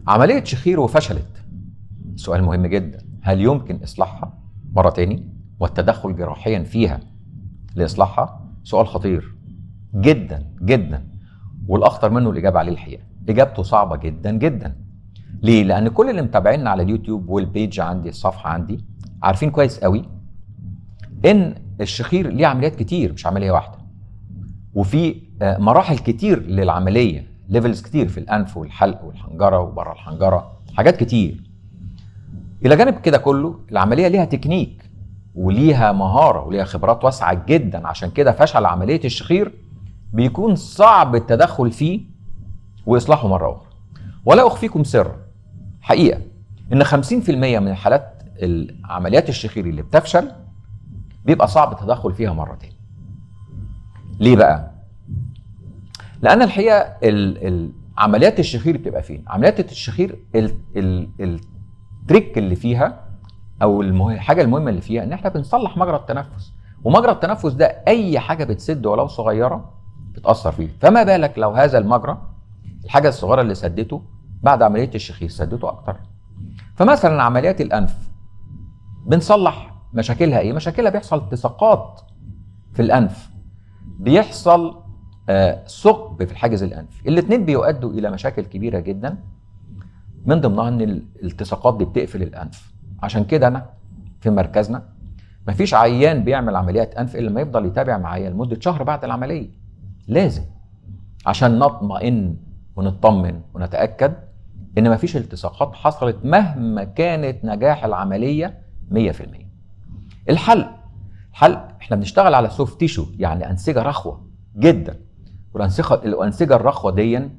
عملية شخير وفشلت، سؤال مهم جدا، هل يمكن إصلاحها مرة تاني والتدخل جراحيا فيها لإصلاحها؟ سؤال خطير جدا جدا، والأخطر منه الإجابة عليه الحقيقة إجابته صعبة جدا جدا. ليه؟ لأن كل اللي متابعيننا على اليوتيوب والبيج عندي، الصفحة عندي، عارفين كويس قوي إن الشخير ليه عمليات كتير، مش عملية واحدة، وفي مراحل كتير للعملية، ليفلز كتير في الأنف والحلق والحنجرة وبره الحنجرة، حاجات كتير. إلى جانب كده كله العملية ليها تكنيك وليها مهارة وليها خبرات واسعة جدا، عشان كده فشل عملية الشخير بيكون صعب التدخل فيه وإصلاحه مرة أخرى. ولا أخفيكم سر حقيقة إن 50% من حالات عمليات الشخير اللي بتفشل بيبقى صعب التدخل فيها مرة تاني. ليه بقى؟ لأن الحقيقة عمليات الشخير بتبقى فين؟ عمليات الشخير التريك اللي فيها أو الحاجة المهمة اللي فيها إن إحنا بنصلح مجرى التنفس، ومجرى التنفس ده أي حاجة بتسد ولو صغيرة بتأثر فيه، فما بالك لو هذا المجرى الحاجة الصغيرة اللي سدته بعد عملية الشخير سدته أكتر. فمثلا عمليات الأنف بنصلح مشاكلها إيه؟ مشاكلها بيحصل التصاقات في الأنف، بيحصل ثقب في الحاجز الأنفي، الاتنين بيؤدوا إلى مشاكل كبيرة جدا، من ضمنها إن الالتصاقات دي بتقفل الأنف. عشان كده أنا في مركزنا مفيش عيان بيعمل عمليات أنف إلا لما يفضل يتابع معايا لمدة شهر بعد العملية، لازم، عشان نطمئن ونطمن ونتأكد إن مفيش التصاقات حصلت مهما كانت نجاح العملية 100%. الحلق احنا بنشتغل على سوفت تيشو، يعني أنسجة رخوة جدا، والأنسجة الرخوة دي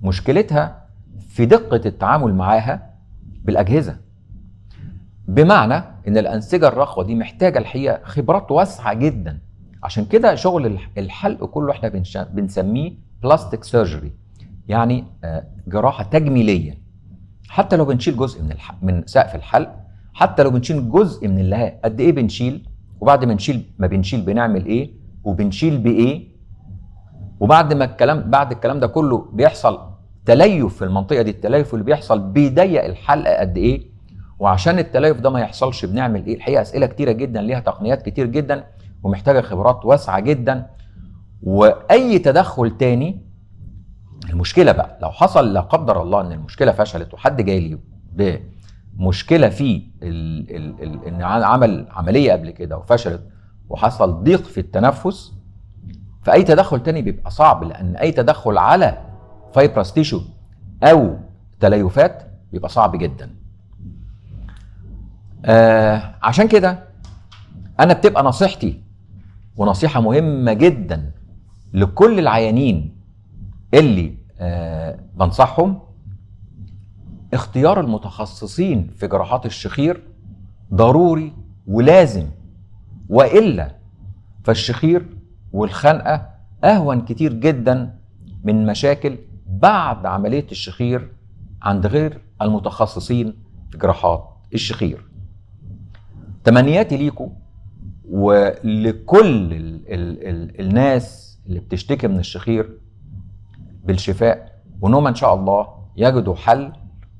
مشكلتها في دقة التعامل معاها بالأجهزة، بمعنى إن الأنسجة الرخوة دي محتاجة الحقيقة خبرات واسعة جدا. عشان كده شغل الحلق كله احنا بنسميه بلاستيك سيرجري، يعني جراحة تجميلية. حتى لو بنشيل جزء من سقف الحلق، حتى لو بنشيل جزء من اللهاء، قد ايه بنشيل، وبعد ما بنشيل بنعمل ايه، وبنشيل بايه، وبعد ما الكلام ده كله بيحصل تليف في المنطقة دي، التليف اللي بيحصل بيضيق الحلقة قد ايه، وعشان التليف ده ما يحصلش بنعمل ايه. الحقيقة اسئلة كتيرة جدا ليها تقنيات كتير جدا ومحتاجة خبرات واسعة جدا. واي تدخل تاني، المشكلة بقى لو حصل لا قدر الله ان المشكلة فشلت وحد جاي لي بمشكلة في ان عمل عملية قبل كده وفشلت وحصل ضيق في التنفس، فاي تدخل تاني بيبقى صعب، لان اي تدخل على فايبرس تيشو او تليفات بيبقى صعب جدا. عشان كده انا بتبقى نصيحتي، ونصيحة مهمة جدا لكل العيانين اللي بنصحهم، اختيار المتخصصين في جراحات الشخير ضروري ولازم، وإلا فالشخير والخنقة أهون كتير جدا من مشاكل بعد عملية الشخير عند غير المتخصصين في جراحات الشخير. تمنياتي ليكم ولكل الناس اللي بتشتكي من الشخير بالشفاء، وانهم ان شاء الله يجدوا حل،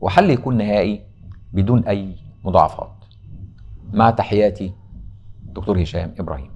وحل يكون نهائي بدون اي مضاعفات. مع تحياتي، دكتور هشام إبراهيم.